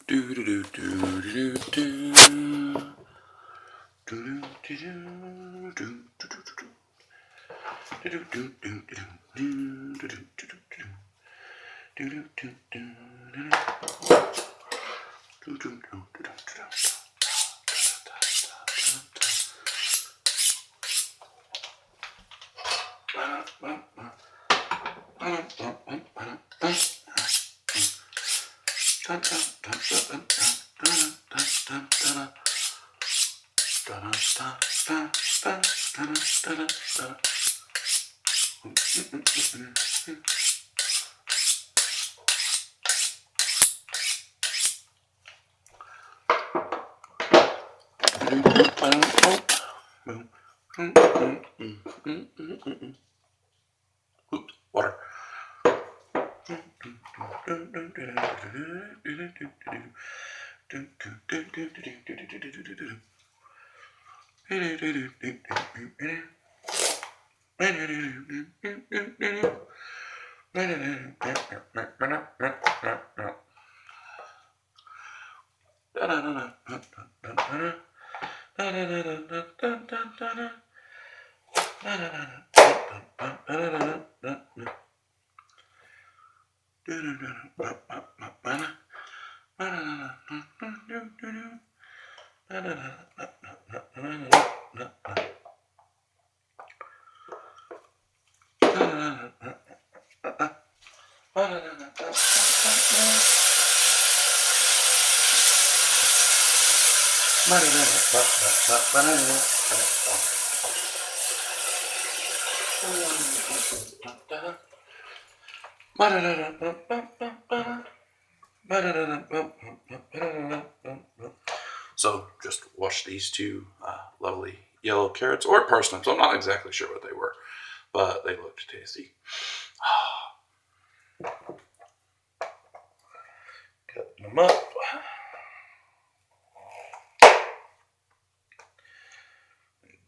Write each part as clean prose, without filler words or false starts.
Do do do do do do. Do do do do do do do. Do do do do do do do do do. Do do do do do do do do. Oops, water. So just wash these two lovely yellow carrots or parsnips. I'm not exactly sure what they were, but they looked tasty. Cutting them up.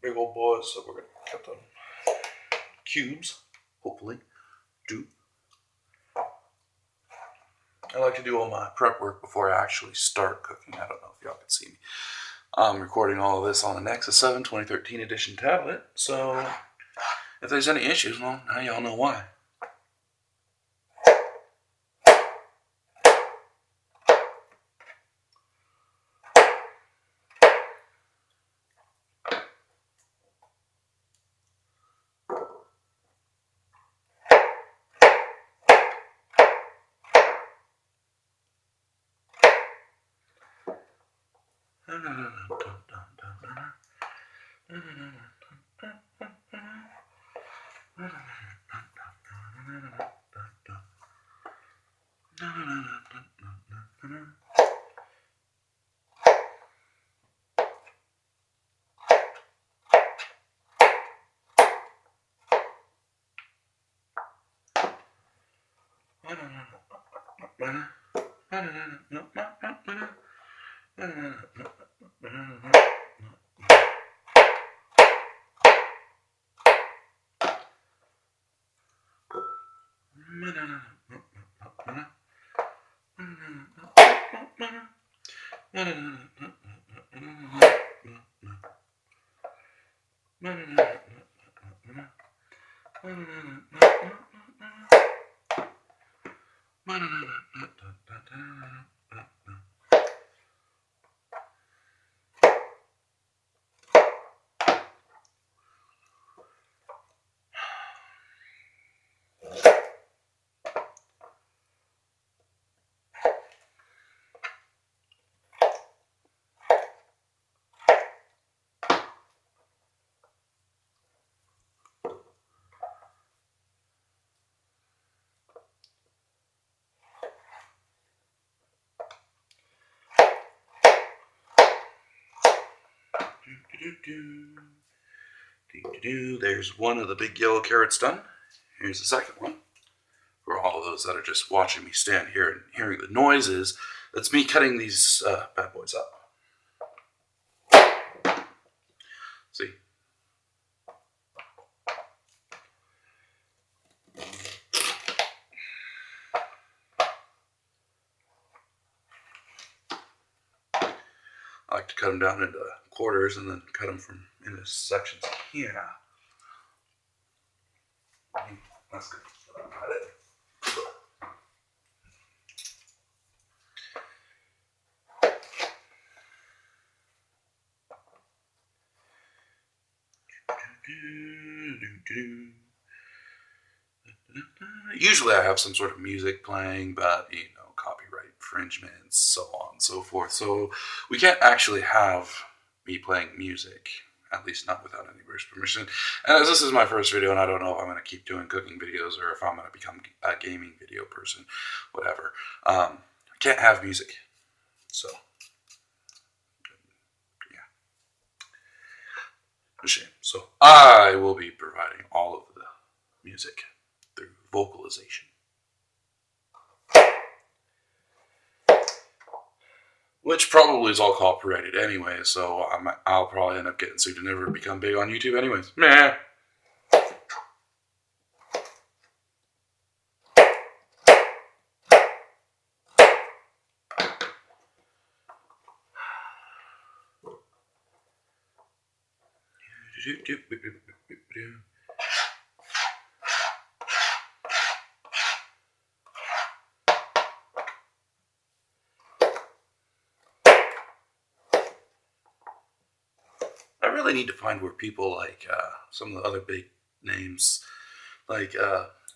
Big old boys, so we're going to cut them cubes, hopefully. I like to do all my prep work before I actually start cooking. I don't know if y'all can see me. I'm recording all of this on a Nexus 7 2013 edition tablet, so if there's any issues, well, now y'all know why. There's one of the big yellow carrots done. Here's the second one. For all of those that are just watching me stand here and hearing the noises, that's me cutting these bad boys up. See? like to cut them down into quarters and then cut them into sections. Yeah. That's good. Got it. Usually I have some sort of music playing, but copyright infringements, so on and so forth. So we can't actually have me playing music, at least not without anybody's permission. And as this is my first video, and I don't know if I'm going to keep doing cooking videos or if I'm going to become a gaming video person, whatever. I can't have music. So, yeah. A shame. So I will be providing all of the music through vocalization. Which probably is all copyrighted anyway, so I'll probably end up getting sued and never become big on YouTube anyways. Meh. I really need to find where people like some of the other big names, like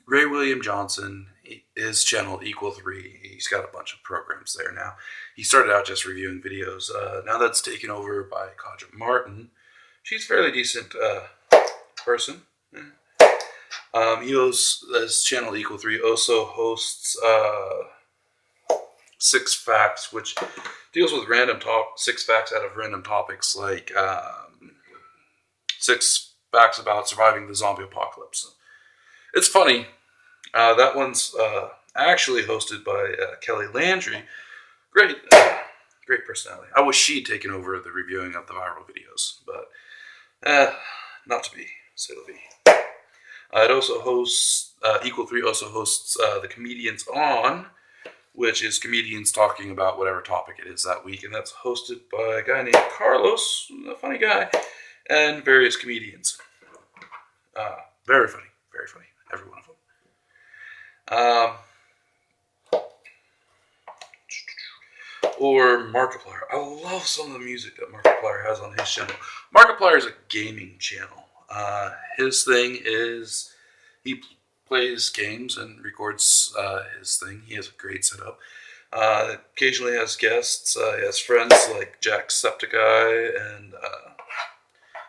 Ray William Johnson, his channel Equal 3, he's got a bunch of programs there now. He started out just reviewing videos. Now that's taken over by Kadra Martin. She's a fairly decent person. He hosts, his channel Equal 3 also hosts 6 Facts, which deals with 6 facts out of random topics, like 6 facts about surviving the zombie apocalypse. It's funny. That one's actually hosted by Kelly Landry. Great personality. I wish she'd taken over the reviewing of the viral videos, but not to be, say la vie. It also hosts, Equal 3 also hosts the Comedians On, which is comedians talking about whatever topic it is that week, and that's hosted by a guy named Carlos, a funny guy, and various comedians. Very funny, every one of them. Or Markiplier. I love some of the music that Markiplier has on his channel. Markiplier is a gaming channel. His thing is he plays games and records his thing. He has a great setup. Occasionally has guests. He has friends like Jacksepticeye and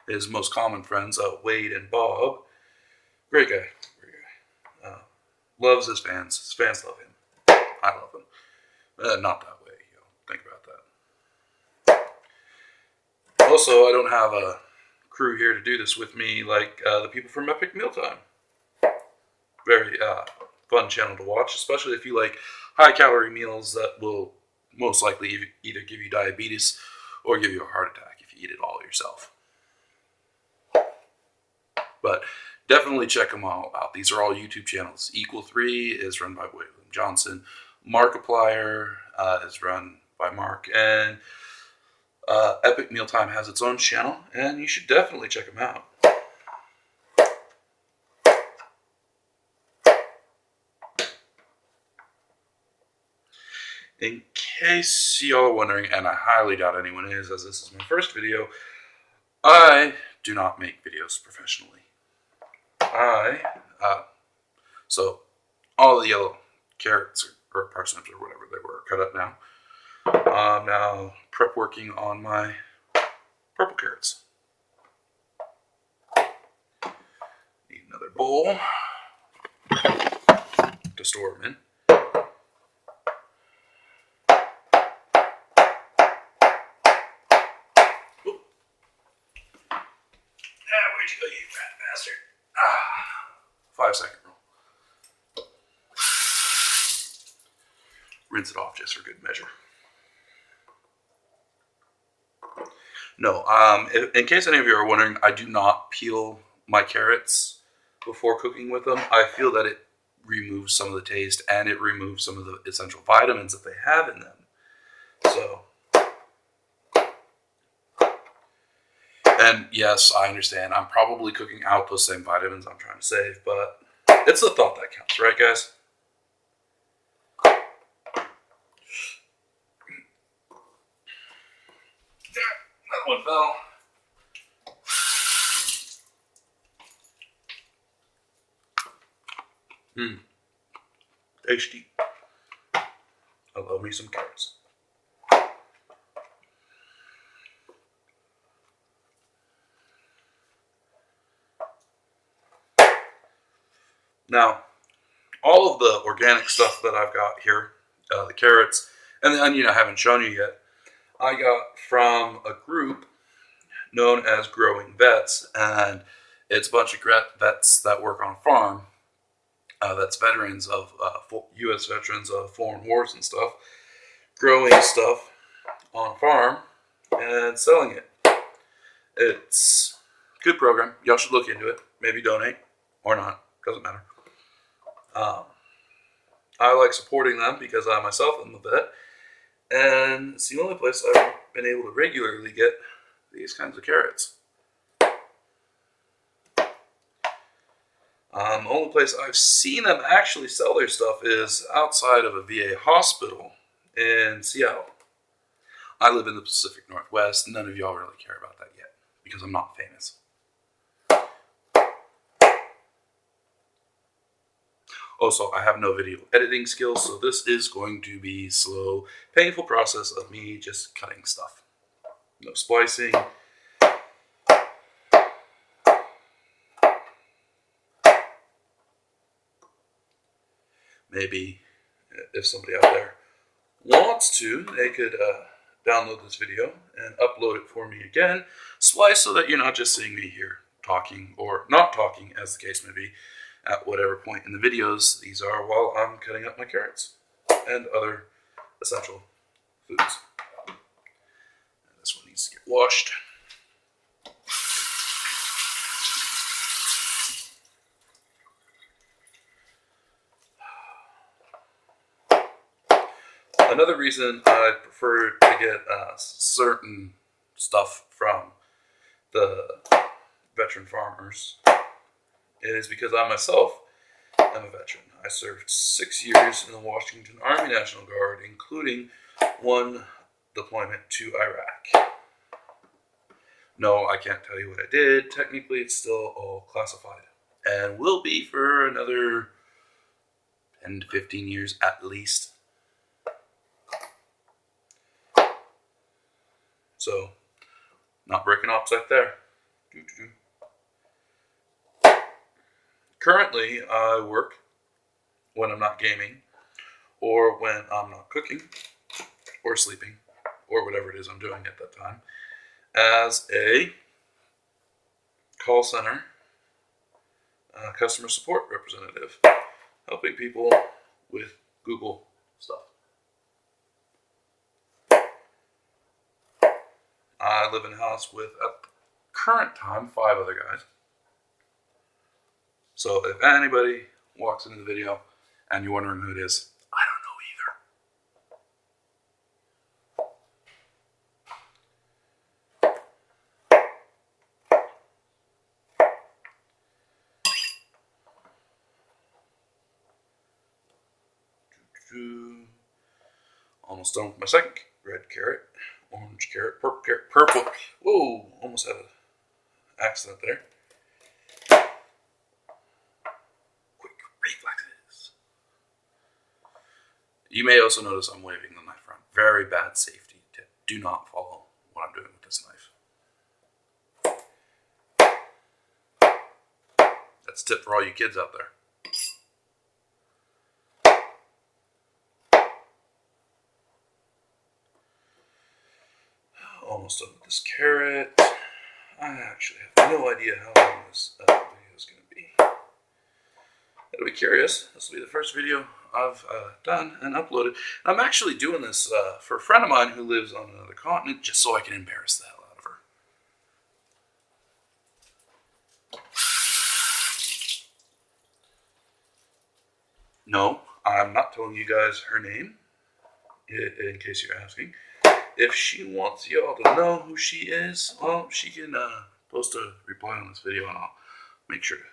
his most common friends, Wade and Bob. Great guy. Loves his fans. His fans love him. I love him. Not that way. Think about that. Also, I don't have a crew here to do this with me like the people from Epic Mealtime. Very fun channel to watch, especially if you like high-calorie meals that will most likely either give you diabetes or give you a heart attack if you eat it all yourself. But definitely check them all out. These are all YouTube channels. Equal 3 is run by William Johnson. Markiplier is run by Mark. And Epic Mealtime has its own channel, and you should definitely check them out. In case y'all are wondering, and I highly doubt anyone is, as this is my first video, I do not make videos professionally. So all the yellow carrots or parsnips or whatever they were cut up now. I'm now prep working on my purple carrots. Need another bowl to store them in. Where'd you go, you fat bastard? 5-second rule. Rinse it off just for good measure. No, in case any of you are wondering, I do not peel my carrots before cooking with them. I feel that it removes some of the taste and it removes some of the essential vitamins that they have in them. So, And yes, I understand. I'm probably cooking out those same vitamins I'm trying to save, but it's the thought that counts, right, guys? That one fell. Tasty. I love me some carrots. Now, all of the organic stuff that I've got here, the carrots and the onion I haven't shown you yet, I got from a group known as Growing Vets, and it's a bunch of vets that work on a farm. That's veterans of U.S. veterans of foreign wars and stuff, growing stuff on a farm and selling it. It's a good program. Y'all should look into it. Maybe donate or not. Doesn't matter. I like supporting them because I myself am a vet, and it's the only place I've been able to regularly get these kinds of carrots. The only place I've seen them actually sell their stuff is outside of a VA hospital in Seattle. I live in the Pacific Northwest. None of y'all really care about that yet because I'm not famous. Also, I have no video editing skills, so this is going to be slow, painful process of me just cutting stuff. No splicing. Maybe if somebody out there wants to, they could download this video and upload it for me again, splice so that you're not just seeing me here talking or not talking, as the case may be, at whatever point in the videos these are while I'm cutting up my carrots and other essential foods. And this one needs to get washed. Another reason I prefer to get certain stuff from the veteran farmers is because I myself am a veteran. I served 6 years in the Washington Army National Guard, including one deployment to Iraq. No, I can't tell you what I did. Technically, it's still all classified and will be for another 10 to 15 years at least. So, not breaking offset there. Currently, I work when I'm not gaming, or when I'm not cooking, or sleeping, or whatever it is I'm doing at that time, as a call center customer support representative, helping people with Google stuff. I live in a house with, at the current time, 5 other guys. So if anybody walks into the video and you're wondering who it is, I don't know either. Almost done with my second red carrot, orange carrot, purple. Whoa, almost had an accident there. Quick reflexes. You may also notice I'm waving the knife around. Very bad safety tip. Do not follow what I'm doing with this knife. That's a tip for all you kids out there. Almost done with this carrot. I actually have no idea how long this video is going to be. It'll be curious. This will be the first video I've done and uploaded. I'm actually doing this for a friend of mine who lives on another continent, just so I can embarrass the hell out of her. No, I'm not telling you guys her name, in case you're asking. If she wants y'all to know who she is, well, she can post a reply on this video and I'll make sure to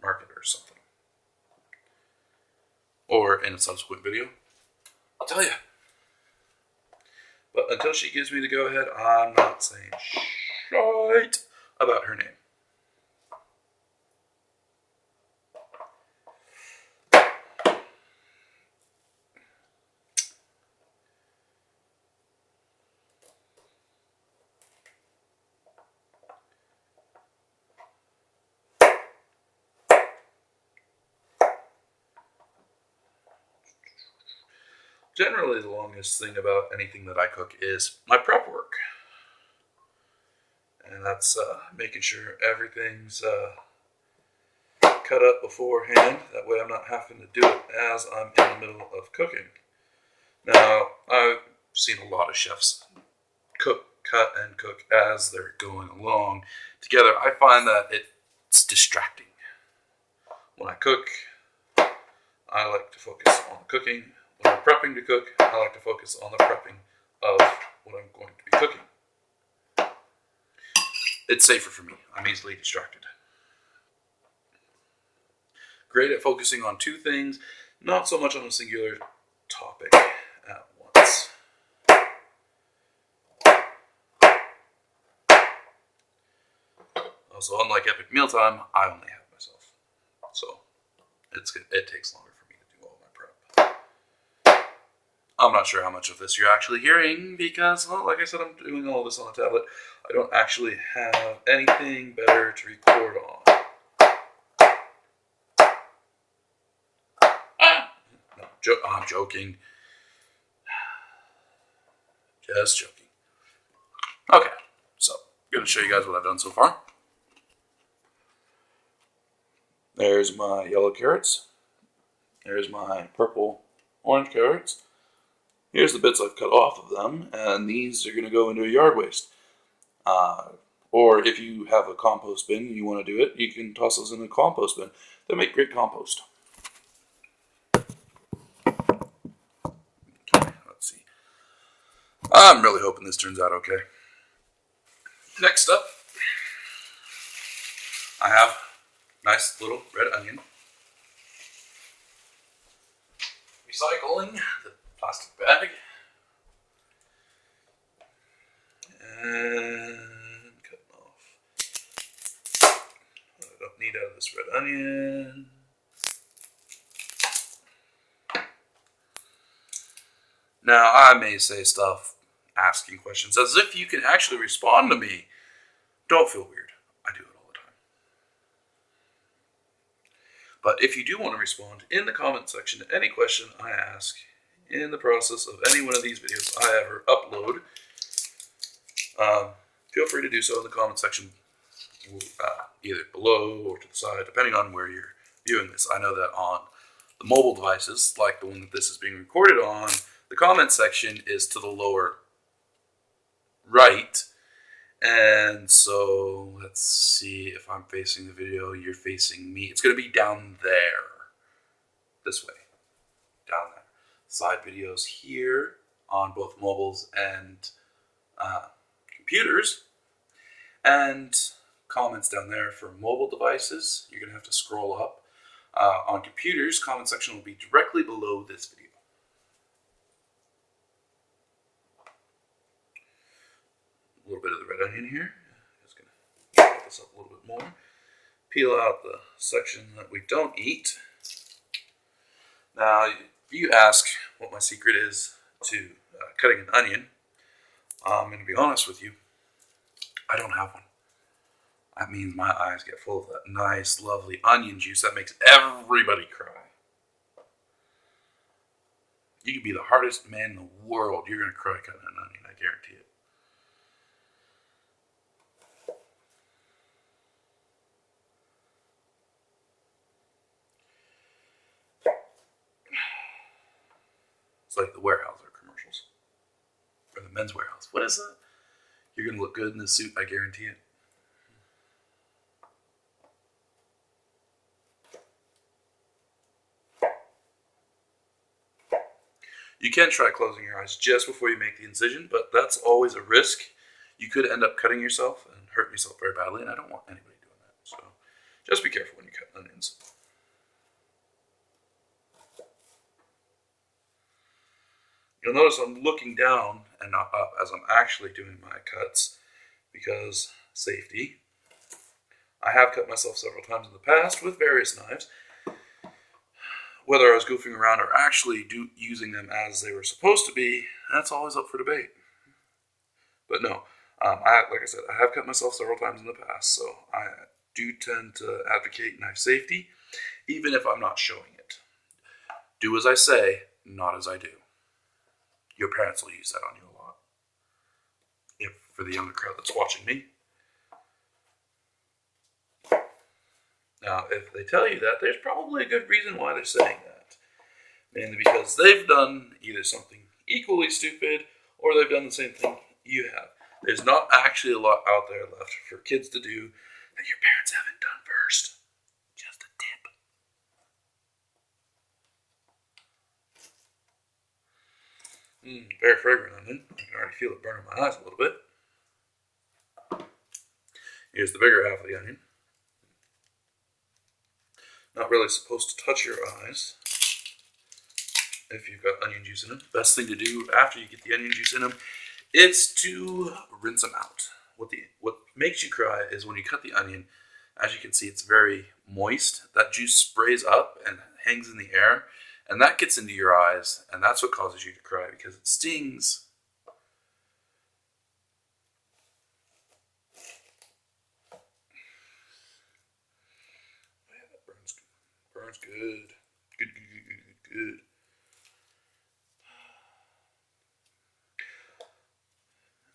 mark it or something. Or in a subsequent video, I'll tell you. But until she gives me the go-ahead, I'm not saying shite about her name. Generally, the longest thing about anything that I cook is my prep work. And that's making sure everything's cut up beforehand. That way I'm not having to do it as I'm in the middle of cooking. Now, I've seen a lot of chefs cut and cook as they're going along together. I find that it's distracting. When I cook, I like to focus on cooking. When I'm prepping to cook, I like to focus on the prepping of what I'm going to be cooking. It's safer for me. I'm easily distracted. Great at focusing on two things, not so much on a singular topic at once. Also, unlike Epic Mealtime, I only have myself. So, it takes longer for me to do all my prep. I'm not sure how much of this you're actually hearing because, well, like I said, I'm doing all this on a tablet. I don't actually have anything better to record on. No, I'm joking. Just joking. Okay, so I'm going to show you guys what I've done so far. There's my yellow carrots. There's my purple orange carrots. Here's the bits I've cut off of them, and these are going to go into a yard waste. Or if you have a compost bin and you want to do it, you can toss those in a compost bin. They make great compost. Okay, let's see. I'm really hoping this turns out okay. Next up, I have nice little red onion. Recycling the plastic bag. And cutting off what I don't need out of this red onion. Now, I may say stuff asking questions as if you can actually respond to me. Don't feel weird. I do it all the time. But if you do want to respond in the comment section to any question I ask in the process of any one of these videos I ever upload, feel free to do so in the comment section, either below or to the side, depending on where you're viewing this. I know that on the mobile devices, like the one that this is being recorded on, the comment section is to the lower right. And so let's see, if I'm facing the video, you're facing me. It's going to be down there. This way. Down there. Side videos here on both mobiles and computers. And comments down there for mobile devices. You're going to have to scroll up. On computers, comment section will be directly below this video. A little bit of the red onion here. Just going to put this up a little bit more. Peel out the section that we don't eat. Now, if you ask what my secret is to cutting an onion, I'm going to be honest with you. I don't have one. That means my eyes get full of that nice, lovely onion juice that makes everybody cry. You could be the hardest man in the world. You're going to cry cutting an onion, I guarantee it. It's like the Weyerhaeuser commercials. Or the Men's Warehouse. What is that? You're going to look good in this suit, I guarantee it. You can try closing your eyes just before you make the incision, but that's always a risk. You could end up cutting yourself and hurt yourself very badly, and I don't want anybody doing that. So just be careful when you cut onions. You'll notice I'm looking down and not up as I'm actually doing my cuts because safety. I have cut myself several times in the past with various knives. Whether I was goofing around or actually using them as they were supposed to be, that's always up for debate. But no, like I said, I have cut myself several times in the past, so I do tend to advocate knife safety, even if I'm not showing it. Do as I say, not as I do. Your parents will use that on you a lot. If for the younger crowd that's watching me. Now, if they tell you that, there's probably a good reason why they're saying that. Mainly because they've done either something equally stupid or they've done the same thing you have. There's not actually a lot out there left for kids to do that your parents haven't done first. Just a tip. Very fragrant onion. I can already feel it burning my eyes a little bit. Here's the bigger half of the onion. Not really supposed to touch your eyes if you've got onion juice in them. Best thing to do after you get the onion juice in them is to rinse them out. What makes you cry is when you cut the onion, as you can see, it's very moist. That juice sprays up and hangs in the air, and that gets into your eyes, and that's what causes you to cry because it stings. Burns good. Good.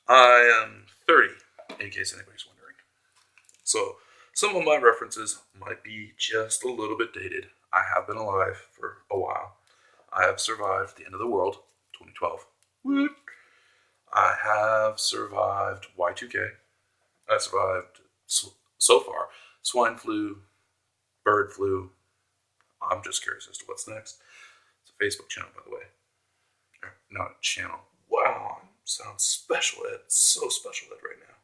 I am 30, in case anybody's wondering. So, some of my references might be just a little bit dated. I have been alive for a while. I have survived the end of the world, 2012. Woot! I have survived Y2K. I survived, so far, swine flu, bird flu. I'm just curious as to what's next. It's a Facebook channel, by the way. Not a channel. Wow, sounds special ed. So special ed right now.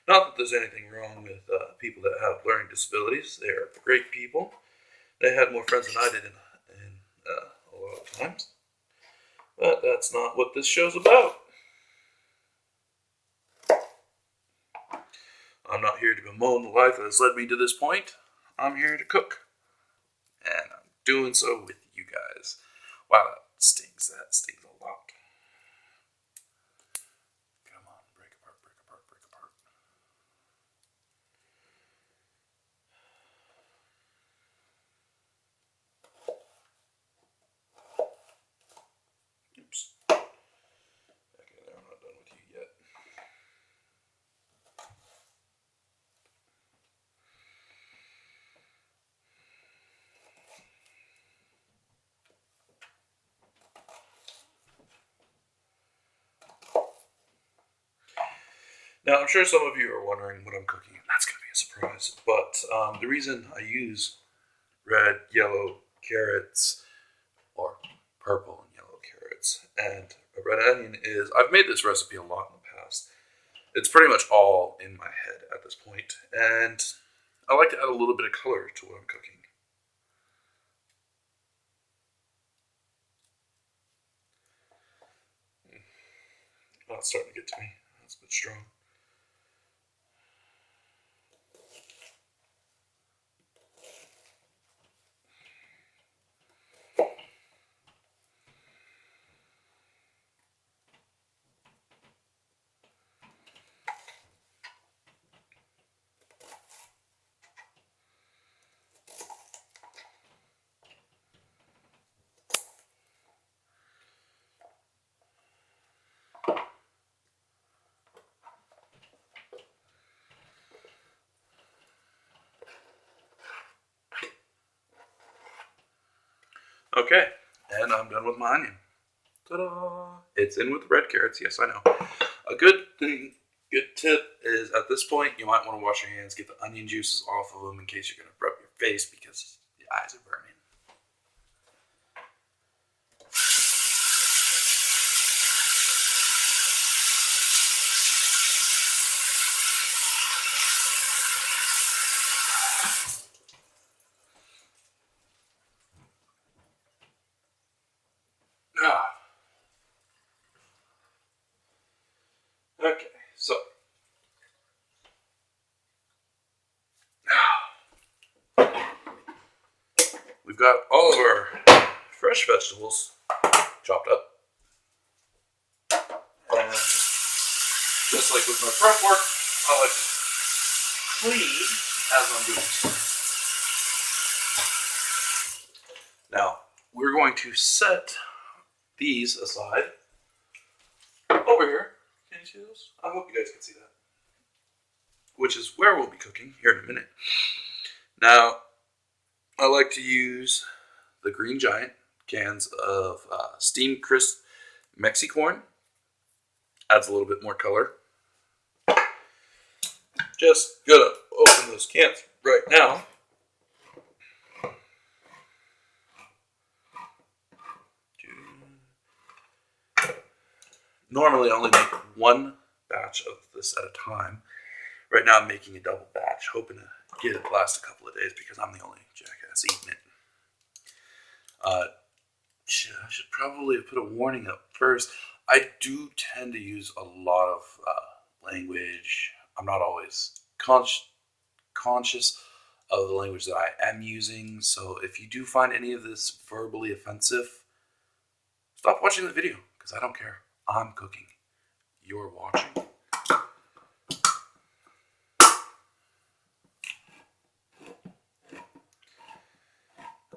Not that there's anything wrong with people that have learning disabilities. They are great people. They had more friends than I did in a lot of times. But that's not what this show's about. I'm not here to bemoan the life that has led me to this point. I'm here to cook. And I'm doing so with you guys. Wow, that stings. That stings a lot. Come on, break apart, break apart, break apart. Oops. Okay, there, I'm not done with you yet. Now, I'm sure some of you are wondering what I'm cooking, and that's going to be a surprise. But the reason I use red, yellow carrots, or purple and yellow carrots, and a red onion is, I've made this recipe a lot in the past. It's pretty much all in my head at this point, and I like to add a little bit of color to what I'm cooking. Oh, it's starting to get to me. That's a bit strong. Okay, and I'm done with my onion. Ta-da! It's in with the red carrots, yes, I know. A good tip is at this point, you might want to wash your hands, get the onion juices off of them in case you're going to rub your face because the eyes are burning. we've got all of our fresh vegetables chopped up. And just like with my prep work, I like to clean as I'm doing so. Now, we're going to set these aside over here. Can you see those? I hope you guys can see that. Which is where we'll be cooking here in a minute. Now, I like to use the Green Giant cans of steamed crisp Mexicorn. Adds a little bit more color. Just gonna open those cans right now. Normally I only make one batch of this at a time. Right now I'm making a double batch, hoping to get it to last a couple of days because I'm the only jackass eating it. I should probably have put a warning up first. I do tend to use a lot of language. I'm not always conscious of the language that I am using. So if you do find any of this verbally offensive, stop watching the video because I don't care. I'm cooking. You're watching.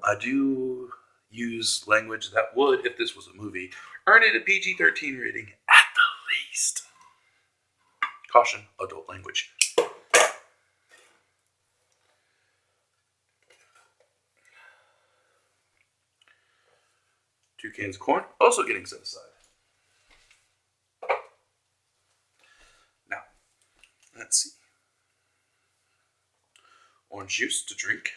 I do use language that would, if this was a movie, earn it a PG-13 rating at the least. Caution, adult language. 2 cans of corn, also getting set aside. Now, let's see. Orange juice to drink.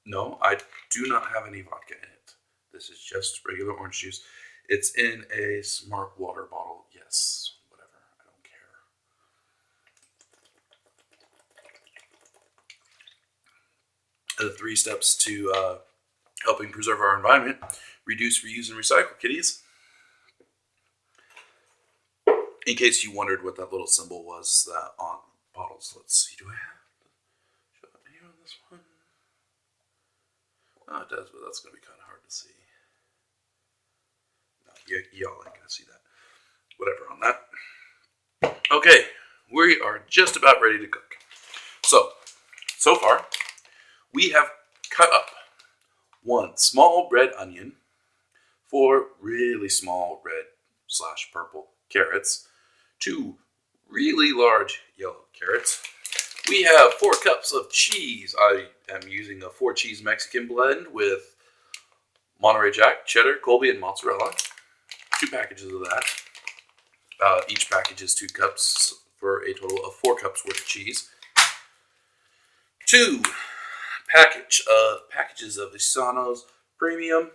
No, I do not have any vodka in it. This is just regular orange juice. It's in a smart water bottle. Yes, whatever. I don't care. The 3 steps to helping preserve our environment. Reduce, reuse, and recycle, kiddies. In case you wondered what that little symbol was that on bottles. Let's see. Do I have? Show it here on this one. Oh, it does, but that's going to be kind of hard to see. No, y'all ain't going to see that. Whatever on that. Okay, we are just about ready to cook. So far, we have cut up 1 small red onion, 4 really small red/purple carrots, 2 really large yellow carrots. We have 4 cups of cheese. I am using a 4 cheese Mexican blend with Monterey Jack, cheddar, Colby, and mozzarella. 2 packages of that. Each package is 2 cups for a total of 4 cups worth of cheese. 2 packages of Isano's Premium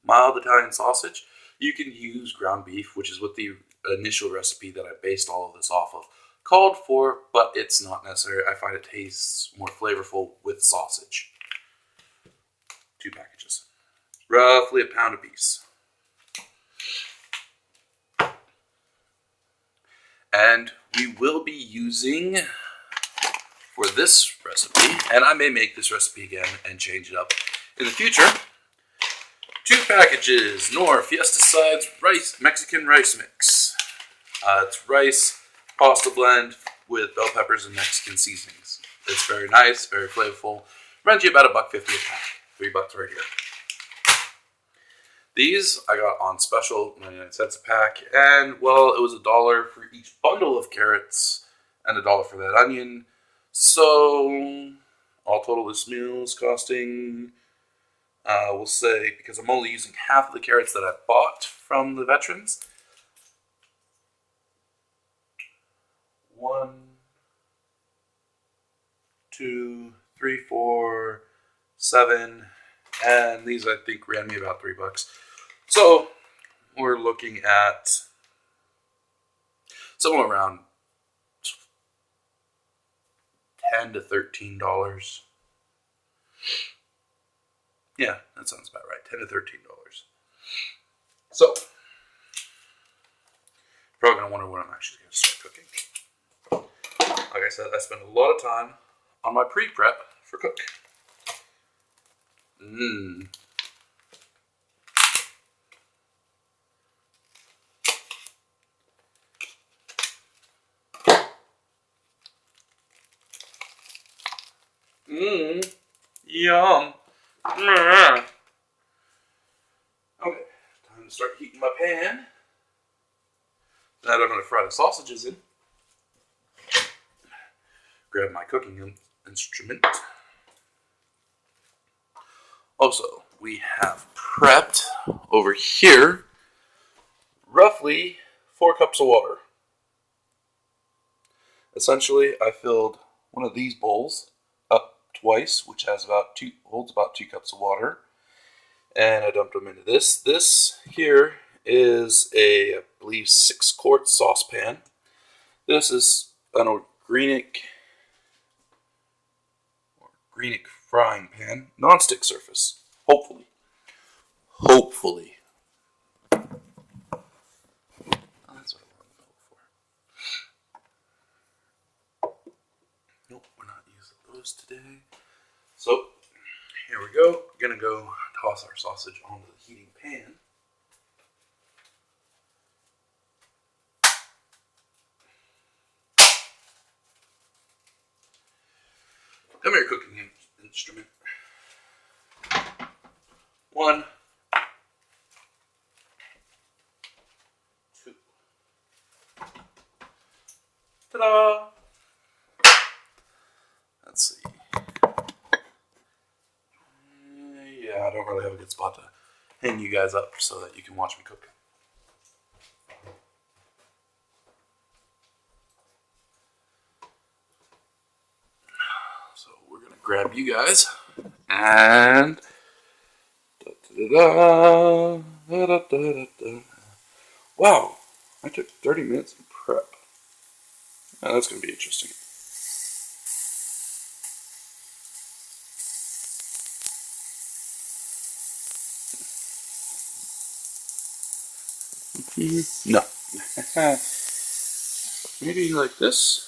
Mild Italian Sausage. You can use ground beef, which is what the initial recipe that I based all of this off of called for, but it's not necessary. I find it tastes more flavorful with sausage. 2 packages. Roughly a pound apiece. And we will be using, for this recipe, and I may make this recipe again and change it up in the future, 2 packages Knorr Fiesta Sides Mexican rice mix. It's rice pasta blend with bell peppers and Mexican seasonings. It's very nice, very flavorful. Runs you about $1.50 a pack. $3 right here. These I got on special, 99 cents a pack, and well, it was $1 for each bundle of carrots and $1 for that onion. So all total, this meal is costing, we'll say, because I'm only using half of the carrots that I bought from the veterans, 1, 2, 3, 4, 7, and these I think ran me about $3. So we're looking at somewhere around $10 to $13. Yeah, that sounds about right. $10 to $13. So, probably gonna wonder when I'm actually gonna start cooking. Like I said, I spend a lot of time on my pre-prep for cook. Mmm. Mmm. Yum. Mm. Okay, time to start heating my pan. Now that I'm going to fry the sausages in, grab my cooking instrument. Also, we have prepped over here roughly 4 cups of water. Essentially, I filled one of these bowls up twice, which holds about 2 cups of water, and I dumped them into this. This here is I believe, 6-quart saucepan. This is an organic frying pan, non-stick surface. Hopefully. Oh, that's what I wanted to know before. Nope, we're not using those today. So, here we go. We're going to go toss our sausage onto the heating pan. Come here, cooking instrument. 1, 2. Ta-da! Let's see. Yeah, I don't really have a good spot to hang you guys up so that you can watch me cook. So we're going to grab you guys and... Wow, I took 30 minutes to prep. Now that's going to be interesting. No. Maybe like this.